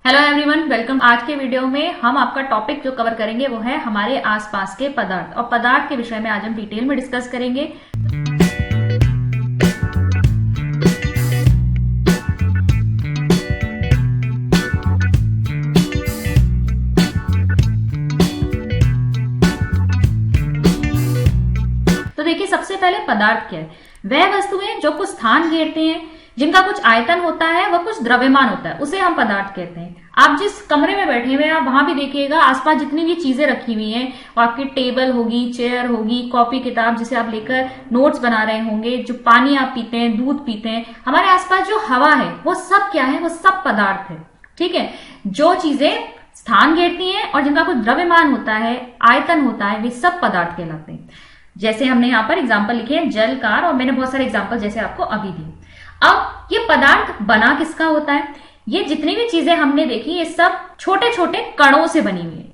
Hello everyone, welcome. आज के video में हम आपका टॉपिक जो कवर करेंगे वो है हमारे आसपास के पदार्थ, और पदार्थ के विषय में आज हम डिटेल में डिस्कस करेंगे। तो देखिए, सबसे पहले पदार्थ क्या है? वह वस्तुएं जो कुछ स्थान घेरते हैं, जिनका कुछ आयतन होता है, वह कुछ द्रव्यमान होता है, उसे हम पदार्थ कहते हैं। आप जिस कमरे में बैठे हुए हैं, आप वहां भी देखिएगा आसपास जितनी भी चीजें रखी हुई हैं, वो आपकी टेबल होगी, चेयर होगी, कॉपी किताब जिसे आप लेकर नोट्स बना रहे होंगे, जो पानी आप पीते हैं, दूध पीते हैं, हमारे आसपास जो हवा है, वो सब क्या है? वो सब पदार्थ है। ठीक है। जो चीजें स्थान घेरती हैं और जिनका कुछ द्रव्यमान होता है, आयतन होता है, वे सब पदार्थ कहलाते हैं। जैसे हमने यहाँ पर एग्जाम्पल लिखे हैं, जल, कार, और मैंने बहुत सारे एग्जाम्पल जैसे आपको अभी दिए। अब ये पदार्थ बना किसका होता है? ये जितनी भी चीजें हमने देखी, ये सब छोटे छोटे कणों से बनी हुई है।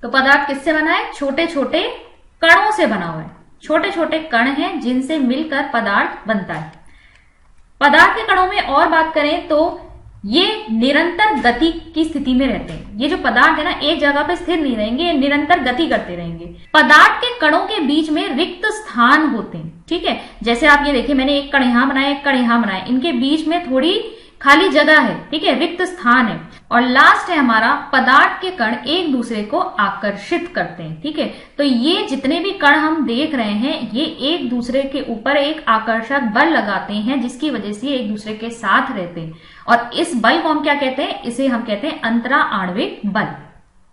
तो पदार्थ किससे बना है? छोटे छोटे कणों से बना हुआ है। छोटे छोटे कण हैं जिनसे मिलकर पदार्थ बनता है। पदार्थ के कणों में और बात करें तो ये निरंतर गति की स्थिति में रहते हैं। ये जो पदार्थ है ना, एक जगह पे स्थिर नहीं रहेंगे, ये निरंतर गति करते रहेंगे। पदार्थ के कणों के बीच में रिक्त स्थान होते हैं। ठीक है। जैसे आप ये देखिए, मैंने एक कण यहां बनाया, एक कण यहां बनाया, इनके बीच में थोड़ी खाली जगह है। ठीक है, रिक्त स्थान है। और लास्ट है हमारा, पदार्थ के कण एक दूसरे को आकर्षित करते हैं। ठीक है। तो ये जितने भी कण हम देख रहे हैं, ये एक दूसरे के ऊपर एक आकर्षक बल लगाते हैं, जिसकी वजह से एक दूसरे के साथ रहते हैं। और इस बल को हम क्या कहते हैं? इसे हम कहते हैं अंतरा आणविक बल।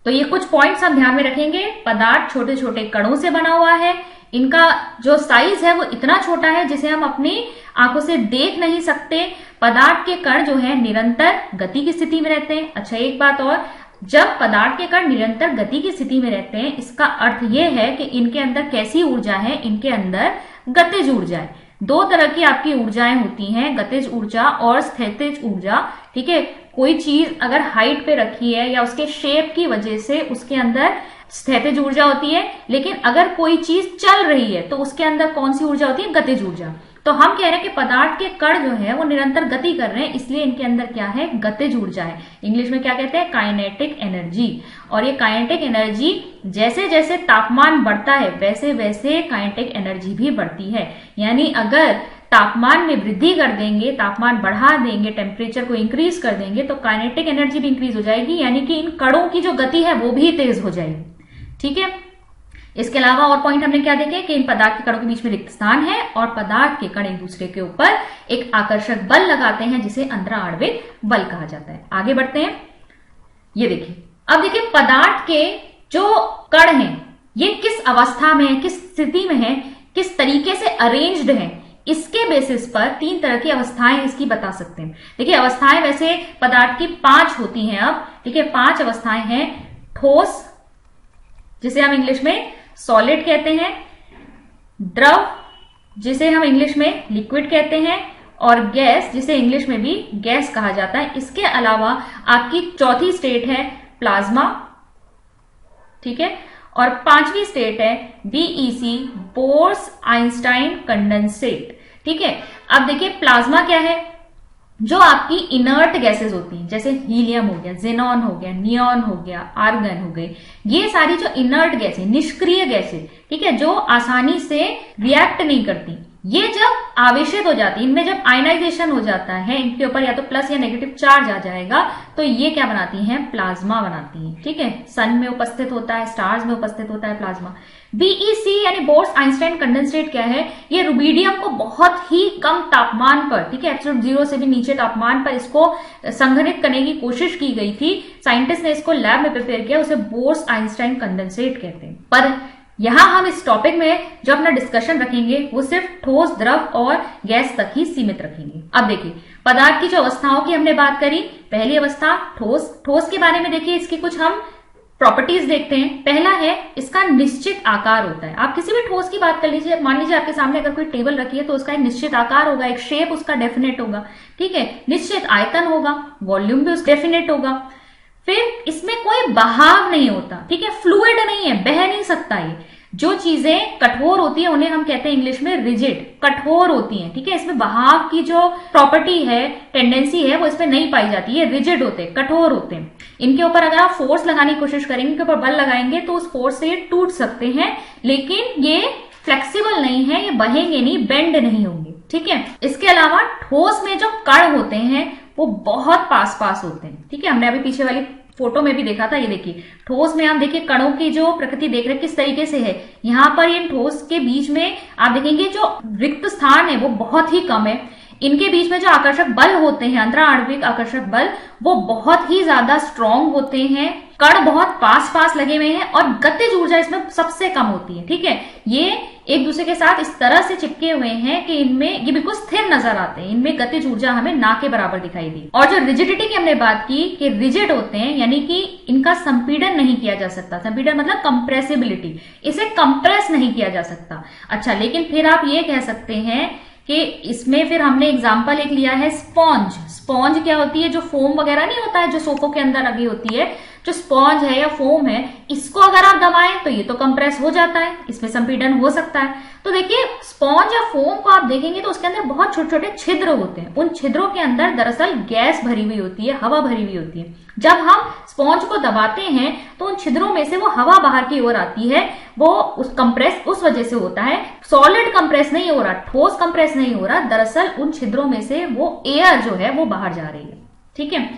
तो ये कुछ पॉइंट्स हम ध्यान में रखेंगे। पदार्थ छोटे छोटे कणों से बना हुआ है। इनका जो साइज है वो इतना छोटा है जिसे हम अपनी आंखों से देख नहीं सकते। पदार्थ के कण जो है निरंतर गति की स्थिति में रहते हैं। अच्छा, एक बात और, जब पदार्थ के कण निरंतर गति की स्थिति में रहते हैं, इसका अर्थ यह है कि इनके अंदर कैसी ऊर्जा है? इनके अंदर गतिज ऊर्जा है। दो तरह की आपकी ऊर्जाएं होती हैं, गतिज ऊर्जा और स्थितिज ऊर्जा। ठीक है। कोई चीज अगर हाइट पे रखी है या उसके शेप की वजह से उसके अंदर स्थितिज ऊर्जा होती है, लेकिन अगर कोई चीज चल रही है तो उसके अंदर कौन सी ऊर्जा होती है? गतिज ऊर्जा। तो हम कह रहे हैं कि पदार्थ के कण जो है वो निरंतर गति कर रहे हैं, इसलिए इनके अंदर क्या है? गतिज ऊर्जा है। इंग्लिश में क्या कहते हैं? Kinetic energy. और ये काइनेटिक एनर्जी जैसे जैसे तापमान बढ़ता है, वैसे वैसे काइनेटिक एनर्जी भी बढ़ती है। यानी अगर तापमान में वृद्धि कर देंगे, तापमान बढ़ा देंगे, टेम्परेचर को इंक्रीज कर देंगे, तो काइनेटिक एनर्जी भी इंक्रीज हो जाएगी, यानी कि इन कणों की जो गति है वो भी तेज हो जाएगी। ठीक है। इसके अलावा और पॉइंट हमने क्या देखे कि इन पदार्थ के कणों के बीच में रिक्त स्थान है और पदार्थ के कण एक दूसरे के ऊपर एक आकर्षक बल लगाते हैं, जिसे अंतरा आणविक बल कहा जाता है। आगे बढ़ते हैं। ये देखिए, अब देखिए पदार्थ के जो कण हैं ये किस अवस्था में है, किस स्थिति में है, किस तरीके से अरेंज्ड है, इसके बेसिस पर तीन तरह की अवस्थाएं इसकी बता सकते हैं। देखिए, अवस्थाएं वैसे पदार्थ की 5 होती हैं अब। ठीक है, 5 अवस्थाएं हैं। ठोस, जिसे हम इंग्लिश में सॉलिड कहते हैं, द्रव, जिसे हम इंग्लिश में लिक्विड कहते हैं, और गैस, जिसे इंग्लिश में भी गैस कहा जाता है। इसके अलावा आपकी चौथी स्टेट है प्लाज्मा। ठीक है। और 5वीं स्टेट है बीईसी, बोर्स आइंस्टाइन कंडेंसेट। ठीक है। अब देखिए, प्लाज्मा क्या है? जो आपकी इनर्ट गैसेस होती हैं, जैसे हीलियम हो गया, जेनॉन हो गया, नियॉन हो गया, आर्गन हो गई, ये सारी जो इनर्ट गैसें, निष्क्रिय गैसें, ठीक है, जो आसानी से रिएक्ट नहीं करती, ये जब आवेशित हो जाती, इनमें जब आयनाइजेशन हो जाता है, इनके ऊपर या तो प्लस या नेगेटिव चार्ज आ जाएगा, तो ये क्या बनाती हैं? प्लाज्मा बनाती हैं। ठीक है। सन में उपस्थित होता है, स्टार्स में उपस्थित होता है प्लाज्मा। बीईसी यानी बोर्स आइंस्टाइन कंडेंसेट क्या है? ये रुबिडियम को बहुत ही कम तापमान पर, ठीक है, एब्सोल्यूट 0 से भी नीचे तापमान पर इसको संघनित करने की कोशिश की गई थी। साइंटिस्ट ने इसको लैब में प्रिपेयर किया, उसे बोर्स आइंस्टाइन कंडेंसेट कहते हैं। पर यहां हम इस टॉपिक में जो अपना डिस्कशन रखेंगे वो सिर्फ ठोस, द्रव और गैस तक ही सीमित रखेंगे। अब देखिए, पदार्थ की जो अवस्थाओं की हमने बात करी, पहली अवस्था ठोस। ठोस के बारे में देखिए, इसकी कुछ हम प्रॉपर्टीज देखते हैं। पहला है, इसका निश्चित आकार होता है। आप किसी भी ठोस की बात कर लीजिए, मान लीजिए आपके सामने अगर कोई टेबल रखी है तो उसका एक निश्चित आकार होगा, एक शेप उसका डेफिनेट होगा। ठीक है। निश्चित आयतन होगा, वॉल्यूम भी उसका डेफिनेट होगा। फिर इसमें कोई बहाव नहीं होता। ठीक है, फ्लूइड नहीं है, बह नहीं सकता ये। जो चीजें कठोर होती है उन्हें हम कहते हैं इंग्लिश में रिजिड, कठोर होती हैं, ठीक है। इसमें बहाव की जो प्रॉपर्टी है, टेंडेंसी है, वो इसमें नहीं पाई जाती है। रिजिड होते हैं, कठोर होते हैं। इनके ऊपर अगर आप फोर्स लगाने की कोशिश करेंगे, इनके ऊपर बल लगाएंगे तो उस फोर्स से ये टूट सकते हैं, लेकिन ये फ्लेक्सिबल नहीं है, ये बहेंगे नहीं, बेंड नहीं होंगे, ठीक है। इसके अलावा ठोस में जो कण होते हैं वो बहुत पास पास होते हैं, ठीक है। हमने अभी पीछे वाली फोटो में भी देखा था। ये देखिए ठोस में आप देखिए कणों की जो प्रकृति देख रहे हैं किस तरीके से है। यहाँ पर इन ठोस के बीच में आप देखेंगे जो रिक्त स्थान है वो बहुत ही कम है। इनके बीच में जो आकर्षक बल होते हैं, अंतराणविक आकर्षक बल, वो बहुत ही ज्यादा स्ट्रॉन्ग होते हैं। कण बहुत पास पास लगे हुए हैं और गतिज ऊर्जा इसमें सबसे कम होती है, ठीक है। ये एक दूसरे के साथ इस तरह से चिपके हुए हैं कि इनमें ये बिल्कुल स्थिर नजर आते हैं। इनमें गतिज ऊर्जा हमें ना के बराबर दिखाई दी। और जो रिजिडिटी की हमने बात की कि रिजिड होते हैं, यानी कि इनका संपीड़न नहीं किया जा सकता। संपीड़न मतलब कंप्रेसिबिलिटी, इसे कंप्रेस नहीं किया जा सकता। अच्छा, लेकिन फिर आप ये कह सकते हैं कि इसमें फिर हमने एग्जाम्पल एक लिया है स्पॉन्ज। स्पॉन्ज क्या होती है? जो फोम वगैरह नहीं होता है जो सोफों के अंदर लगी होती है, जो स्पॉन्ज है या फोम है, इसको अगर आप दबाएं तो ये तो कंप्रेस हो जाता है, इसमें संपीड़न हो सकता है। तो देखिए स्पॉन्ज या फोम को आप देखेंगे तो उसके अंदर बहुत छोटे छोटे छिद्र होते हैं। उन छिद्रों के अंदर दरअसल गैस भरी हुई होती है, हवा भरी हुई होती है। जब हम स्पॉन्ज को दबाते हैं तो उन छिद्रों में से वो हवा बाहर की ओर आती है। वो उस कंप्रेस उस वजह से होता है। सॉलिड कंप्रेस नहीं हो रहा, ठोस कंप्रेस नहीं हो रहा, दरअसल उन छिद्रों में से वो एयर जो है वो बाहर जा रही है, ठीक है।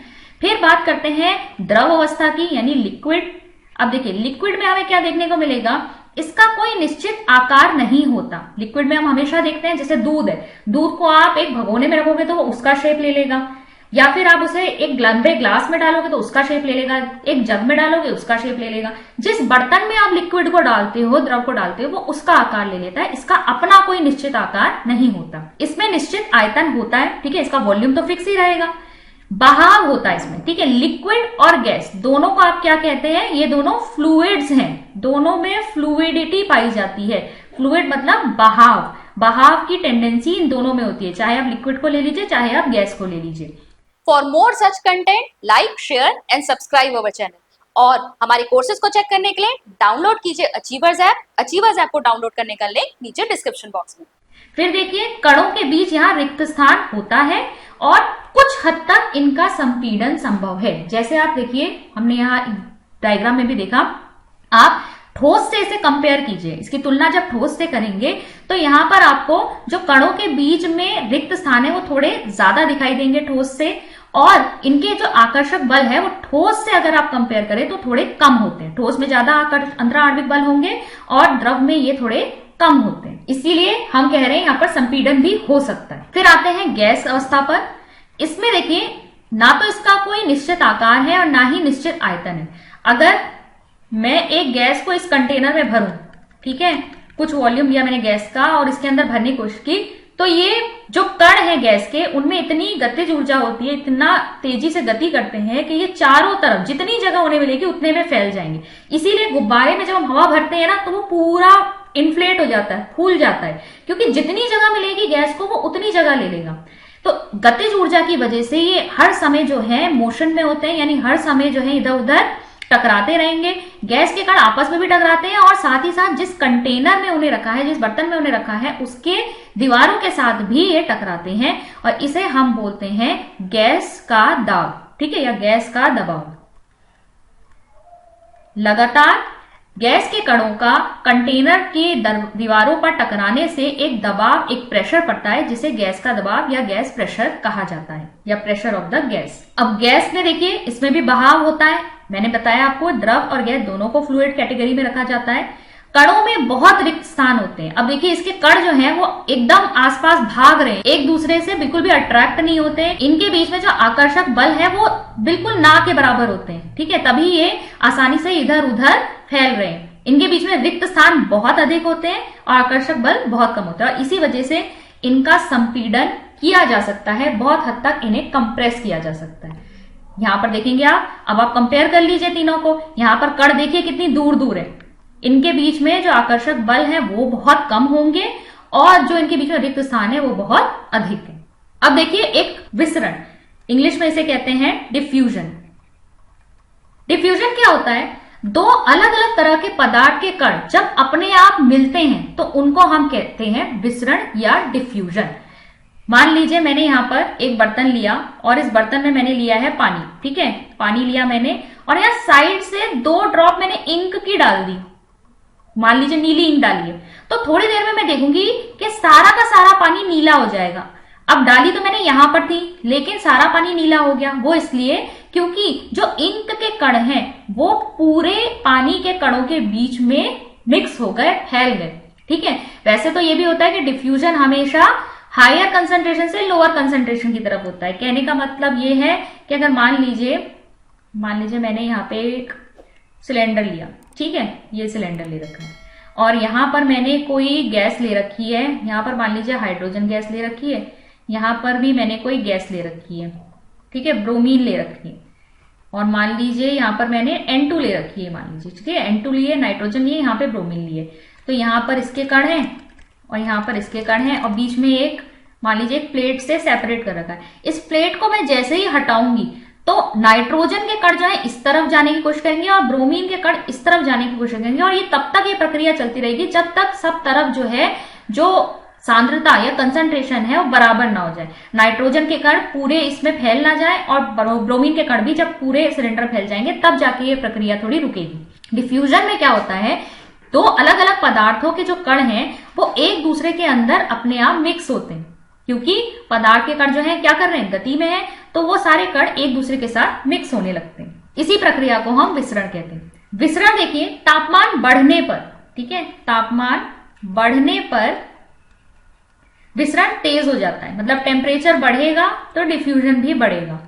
फिर बात करते हैं द्रव अवस्था की, यानी लिक्विड। अब देखिए लिक्विड में हमें क्या देखने को मिलेगा, इसका कोई निश्चित आकार नहीं होता। लिक्विड में हम हमेशा देखते हैं जैसे दूध है, दूध को आप एक भगोने में रखोगे तो वो उसका शेप ले लेगा, या फिर आप उसे एक लंबे ग्लास में डालोगे तो उसका शेप ले लेगा, एक जग में डालोगे उसका शेप ले लेगा। जिस बर्तन में आप लिक्विड को डालते हो, द्रव को डालते हो, वो उसका आकार ले लेता है। इसका अपना कोई निश्चित आकार नहीं होता। इसमें निश्चित आयतन होता है, ठीक है, इसका वॉल्यूम तो फिक्स ही रहेगा। बहाव होता है इसमें, ठीक है। लिक्विड और गैस दोनों को आप क्या कहते हैं? ये दोनों फ्लूइड्स हैं, दोनों में फ्लूइडिटी पाई जाती है। फ्लूइड मतलब बहाव, बहाव की टेंडेंसी इन दोनों में होती है, चाहे आप लिक्विड को ले लीजिए चाहे आप गैस को ले लीजिए। For more such content like, share and subscribe our channel. और हमारे कोर्सेज को चेक करने के लिए डाउनलोड कीजिए अचीवर्स ऐप। अचीवर्स ऐप को डाउनलोड करने का लिंक नीचे डिस्क्रिप्शन बॉक्स में। फिर देखिए कणों के बीच यहाँ रिक्त स्थान होता है और कुछ हद तक इनका संपीड़न संभव है। जैसे आप देखिए हमने यहाँ डायग्राम में भी देखा, आप ठोस से इसे कंपेयर कीजिए, इसकी तुलना जब ठोस से करेंगे तो यहाँ पर आपको जो कणों के बीच में रिक्त स्थान है वो थोड़े ज्यादा दिखाई देंगे ठोस से, और इनके जो आकर्षक बल है वो ठोस से अगर आप कंपेयर करें तो थोड़े कम होते हैं। ठोस में ज्यादा अंतराण्विक बल होंगे और द्रव में ये थोड़े कम होते हैं। इसीलिए हम कह रहे हैं यहाँ पर संपीड़न भी हो सकता है। फिर आते हैं गैस अवस्था पर। इसमें देखिए ना तो इसका कोई निश्चित आकार है और ना ही निश्चित आयतन है। अगर मैं एक गैस को इस कंटेनर में भरूं, ठीक है, कुछ वॉल्यूम लिया मैंने गैस का और इसके अंदर भरने की कोशिश की, तो ये जो कण है गैस के उनमें इतनी गतिज ऊर्जा होती है, इतना तेजी से गति करते हैं कि ये चारों तरफ जितनी जगह उन्हें मिलेगी उतने में फैल जाएंगे। इसीलिए गुब्बारे में जब हम हवा भरते हैं ना तो वो पूरा इन्फ्लेट हो जाता है, फूल जाता है, क्योंकि जितनी जगह मिलेगी गैस को वो उतनी जगह ले लेगा। तो गतिज ऊर्जा की वजह से ये हर समय जो है मोशन में होते हैं, यानी हर समय जो है इधर उधर टकराते रहेंगे। गैस के कण आपस में भी टकराते हैं और साथ ही साथ जिस कंटेनर में उन्हें रखा है, जिस बर्तन में उन्हें रखा है, उसके दीवारों के साथ भी ये टकराते हैं और इसे हम बोलते हैं गैस का दाब, ठीक है, या गैस का दबाव। लगातार गैस के कणों का कंटेनर के दीवारों पर टकराने से एक दबाव, एक प्रेशर पड़ता है जिसे गैस का दबाव या गैस प्रेशर कहा जाता है, या प्रेशर ऑफ द गैस। अब गैस में देखिए इसमें भी बहाव होता है। मैंने बताया आपको द्रव और गैस दोनों को फ्लूइड कैटेगरी में रखा जाता है। कणों में बहुत रिक्त स्थान होते हैं। अब देखिए इसके कण जो है वो एकदम आसपास भाग रहे हैं, एक दूसरे से बिल्कुल भी अट्रैक्ट नहीं होते हैं। इनके बीच में जो आकर्षक बल है वो बिल्कुल ना के बराबर होते हैं, ठीक है, तभी ये आसानी से इधर उधर फैल रहे हैं। इनके बीच में रिक्त स्थान बहुत अधिक होते हैं और आकर्षक बल बहुत कम होता है, और इसी वजह से इनका संपीड़न किया जा सकता है, बहुत हद तक इन्हें कंप्रेस किया जा सकता है। यहां पर देखेंगे आप, अब आप कंपेयर कर लीजिए तीनों को। यहां पर कण देखिए कितनी दूर दूर है, इनके बीच में जो आकर्षक बल है वो बहुत कम होंगे और जो इनके बीच में रिक्त स्थान है वो बहुत अधिक है। अब देखिए एक विसरण, इंग्लिश में इसे कहते हैं डिफ्यूजन। डिफ्यूजन क्या होता है? दो अलग अलग तरह के पदार्थ के कण जब अपने आप मिलते हैं तो उनको हम कहते हैं विसरण या डिफ्यूजन। मान लीजिए मैंने यहाँ पर एक बर्तन लिया और इस बर्तन में मैंने लिया है पानी, ठीक है, पानी लिया मैंने और यहाँ साइड से 2 ड्रॉप मैंने इंक की डाल दी, मान लीजिए नीली इंक डाली है, तो थोड़ी देर में मैं देखूंगी कि सारा का सारा पानी नीला हो जाएगा। अब डाली तो मैंने यहां पर थी लेकिन सारा पानी नीला हो गया, वो इसलिए क्योंकि जो इंक के कण हैं वो पूरे पानी के कणों के बीच में मिक्स हो गए, फैल गए, ठीक है। वैसे तो ये भी होता है कि डिफ्यूजन हमेशा हायर कंसंट्रेशन से लोअर कंसंट्रेशन की तरफ होता है। कहने का मतलब ये है कि अगर मान लीजिए मैंने यहाँ पे एक सिलेंडर लिया, ठीक है, ये सिलेंडर ले रखा है और यहां पर मैंने कोई गैस ले रखी है, यहां पर मान लीजिए हाइड्रोजन गैस ले रखी है, यहां पर भी मैंने कोई गैस ले रखी है, ठीक है, ब्रोमीन ले रखी है और मान लीजिए यहां पर मैंने N2 ले रखी है, मान लीजिए, ठीक है, N2 लिए, नाइट्रोजन लिए, यहाँ पे ब्रोमीन लिए, तो यहाँ पर इसके कण हैं और यहाँ पर इसके कण हैं और बीच में एक मान लीजिए एक प्लेट से सेपरेट कर रखा है। इस प्लेट को मैं जैसे ही हटाऊंगी तो नाइट्रोजन के कण जो है इस तरफ जाने की कोशिश करेंगे और ब्रोमीन के कण इस तरफ जाने की कोशिश करेंगे और ये तब तक ये प्रक्रिया चलती रहेगी जब तक सब तरफ जो है जो सांद्रता या कंसंट्रेशन है वो बराबर ना हो जाए, नाइट्रोजन के कण पूरे इसमें फैल ना जाए और ब्रोमीन के कण भी जब पूरे सिलेंडर फैल जाएंगे तब जाके ये प्रक्रिया थोड़ी रुकेगी। डिफ्यूजन में क्या होता है, दो अलग अलग पदार्थों के जो कण हैं वो एक दूसरे के अंदर अपने आप मिक्स होते हैं, क्योंकि पदार्थ के कण जो है क्या कर रहे हैं, गति में है, तो वो सारे कण एक दूसरे के साथ मिक्स होने लगते हैं। इसी प्रक्रिया को हम विसरण कहते हैं। विसरण देखिए तापमान बढ़ने पर, ठीक है, तापमान बढ़ने पर विसरण तेज हो जाता है, मतलब टेम्परेचर बढ़ेगा तो डिफ्यूजन भी बढ़ेगा।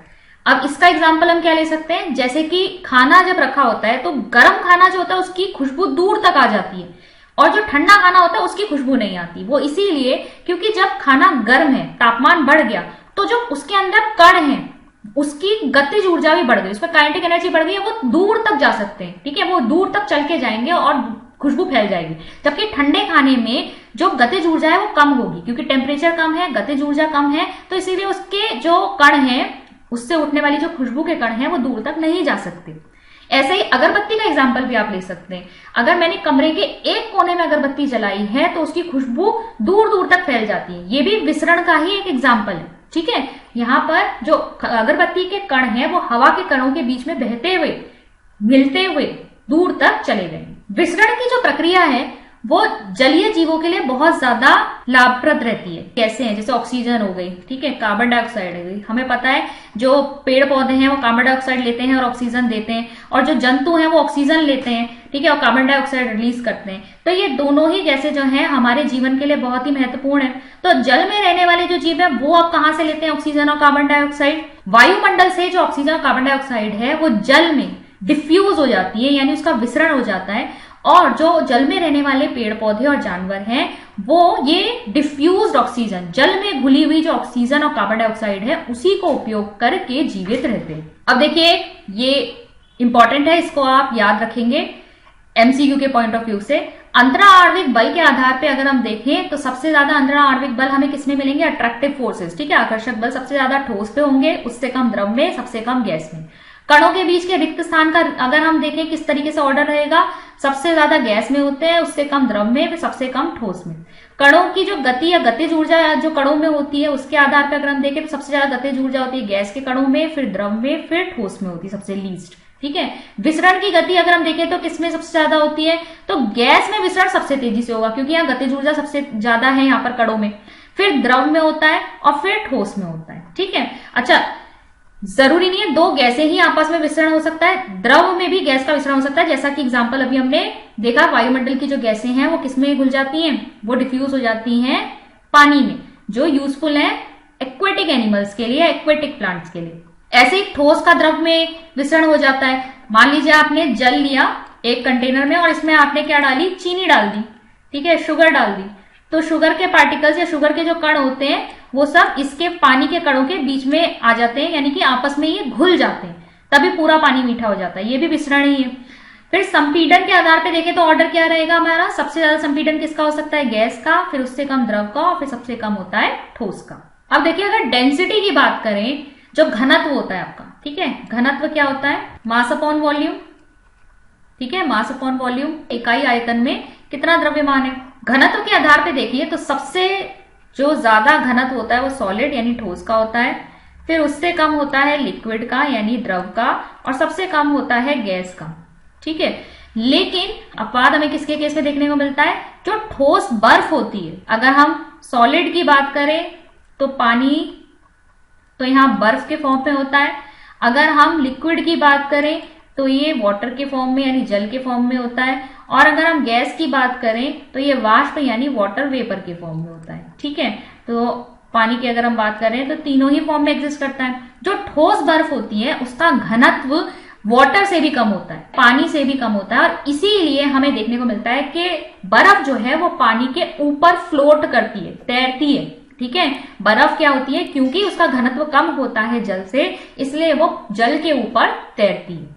अब इसका एग्जांपल हम क्या ले सकते हैं, जैसे कि खाना जब रखा होता है तो गर्म खाना जो होता है उसकी खुशबू दूर तक आ जाती है और जो ठंडा खाना होता है उसकी खुशबू नहीं आती। वो इसीलिए क्योंकि जब खाना गर्म है, तापमान बढ़ गया, तो जो उसके अंदर कण है उसकी गतिज ऊर्जा भी बढ़ गई, उसमें काइनेटिक एनर्जी बढ़ गई है, वो दूर तक जा सकते हैं, ठीक है, वो दूर तक चल के जाएंगे और खुशबू फैल जाएगी। जबकि ठंडे खाने में जो गतिज ऊर्जा है वो कम होगी, क्योंकि टेम्परेचर कम है, गतिज ऊर्जा कम है, तो इसीलिए उसके जो कण है, उससे उठने वाली जो खुशबू के कण है वो दूर तक नहीं जा सकते। ऐसे ही अगरबत्ती का एग्जाम्पल भी आप ले सकते हैं। अगर मैंने कमरे के एक कोने में अगरबत्ती जलाई है तो उसकी खुशबू दूर दूर तक फैल जाती है। ये भी विसरण का ही एक एग्जाम्पल है, ठीक है। यहाँ पर जो अगरबत्ती के कण है वो हवा के कणों के बीच में बहते हुए, मिलते हुए दूर तक चले गए। विसरण की जो प्रक्रिया है वो जलीय जीवों के लिए बहुत ज्यादा लाभप्रद रहती है। कैसे है, जैसे ऑक्सीजन हो गई, ठीक है, कार्बन डाइऑक्साइड हो गई। हमें पता है जो पेड़ पौधे हैं वो कार्बन डाइऑक्साइड लेते हैं और ऑक्सीजन देते हैं, और जो जंतु हैं वो ऑक्सीजन लेते हैं, ठीक है, और कार्बन डाइऑक्साइड रिलीज करते हैं। तो ये दोनों ही गैसें जो हैं हमारे जीवन के लिए बहुत ही महत्वपूर्ण है। तो जल में रहने वाले जो जीव है वो अब कहाँ से लेते हैं ऑक्सीजन और कार्बन डाइऑक्साइड? वायुमंडल से जो ऑक्सीजन और कार्बन डाइऑक्साइड है वो जल में डिफ्यूज हो जाती है, यानी उसका विसरण हो जाता है, और जो जल में रहने वाले पेड़ पौधे और जानवर हैं वो ये डिफ्यूज्ड ऑक्सीजन, जल में घुली हुई जो ऑक्सीजन और कार्बन डाइऑक्साइड है उसी को उपयोग करके जीवित रहते हैं। अब देखिए ये इंपॉर्टेंट है, इसको आप याद रखेंगे एमसीक्यू के पॉइंट ऑफ व्यू से। अंतरा आणविक बल के आधार पे अगर हम देखें तो सबसे ज्यादा अंतरा आणविक बल हमें किसमें मिलेंगे? अट्रैक्टिव फोर्सेस, ठीक है, आकर्षक बल सबसे ज्यादा ठोस पे होंगे, उससे कम द्रव में, सबसे कम गैस में। कणों के बीच के रिक्त स्थान का अगर हम देखें किस तरीके से ऑर्डर रहेगा, सबसे ज्यादा गैस में होते हैं, उससे कम द्रव में, फिर सबसे कम ठोस में। कणों की जो गति या गतिज ऊर्जा जो कणों में होती है उसके आधार पर अगर हम देखें तो सबसे ज्यादा गतिज ऊर्जा होती है गैस के कणों में, फिर द्रव में, फिर ठोस में होती है सबसे लीस्ट, ठीक है। विसरण की गति अगर हम देखें तो किसमें सबसे ज्यादा होती है? तो गैस में विसरण सबसे तेजी से होगा, क्योंकि यहाँ गतिज ऊर्जा सबसे ज्यादा है यहाँ पर कणों में, फिर द्रव में होता है और फिर ठोस में होता है, ठीक है। अच्छा, जरूरी नहीं है दो गैसें ही आपस में विसरण हो सकता है, द्रव में भी गैस का विसरण हो सकता है, जैसा कि एग्जांपल अभी हमने देखा वायुमंडल की जो गैसें हैं वो किसमें घुल जाती हैं? वो डिफ्यूज हो जाती हैं पानी में, जो यूजफुल है एक्वेटिक एनिमल्स के लिए, एक्वेटिक प्लांट्स के लिए। ऐसे ही ठोस का द्रव में विसरण हो जाता है। मान लीजिए आपने जल लिया एक कंटेनर में और इसमें आपने क्या डाली? चीनी डाल दी, ठीक है, शुगर डाल दी, तो शुगर के पार्टिकल्स या शुगर के जो कण होते हैं वो सब इसके पानी के कणों के बीच में आ जाते हैं, यानी कि आपस में ये घुल जाते हैं, तभी पूरा पानी मीठा हो जाता है। ये भी विसरण ही है। फिर संपीड़न के आधार पे देखें तो ऑर्डर क्या रहेगा हमारा? सबसे ज्यादा संपीड़न किसका हो सकता है? गैस का, फिर उससे कम द्रव का, और फिर सबसे कम होता है ठोस का। अब देखिए अगर डेंसिटी की बात करें, जो घनत्व होता है आपका, ठीक है, घनत्व क्या होता है? मास अपॉन वॉल्यूम, ठीक है, मास अपॉन वॉल्यूम, इकाई आयतन में कितना द्रव्यमान है। घनत्व के आधार पे देखिए तो सबसे जो ज्यादा घनत्व होता है वो सॉलिड यानी ठोस का होता है, फिर उससे कम होता है लिक्विड का यानी द्रव का, और सबसे कम होता है गैस का। ठीक है, लेकिन अपवाद हमें किसके केस में देखने को मिलता है, जो ठोस बर्फ होती है। अगर हम सॉलिड की बात करें तो पानी तो यहाँ बर्फ के फॉर्म में होता है, अगर हम लिक्विड की बात करें तो ये वाटर के फॉर्म में यानी जल के फॉर्म में होता है, और अगर हम गैस की बात करें तो ये वाष्प यानी वाटर वेपर के फॉर्म में होता है। ठीक है, तो पानी की अगर हम बात करें तो तीनों ही फॉर्म में एग्जिस्ट करता है। जो ठोस बर्फ होती है उसका घनत्व वाटर से भी कम होता है, पानी से भी कम होता है, और इसीलिए हमें देखने को मिलता है कि बर्फ जो है वो पानी के ऊपर फ्लोट करती है, तैरती है। ठीक है, बर्फ क्या होती है, क्योंकि उसका घनत्व कम होता है जल से, इसलिए वो जल के ऊपर तैरती है।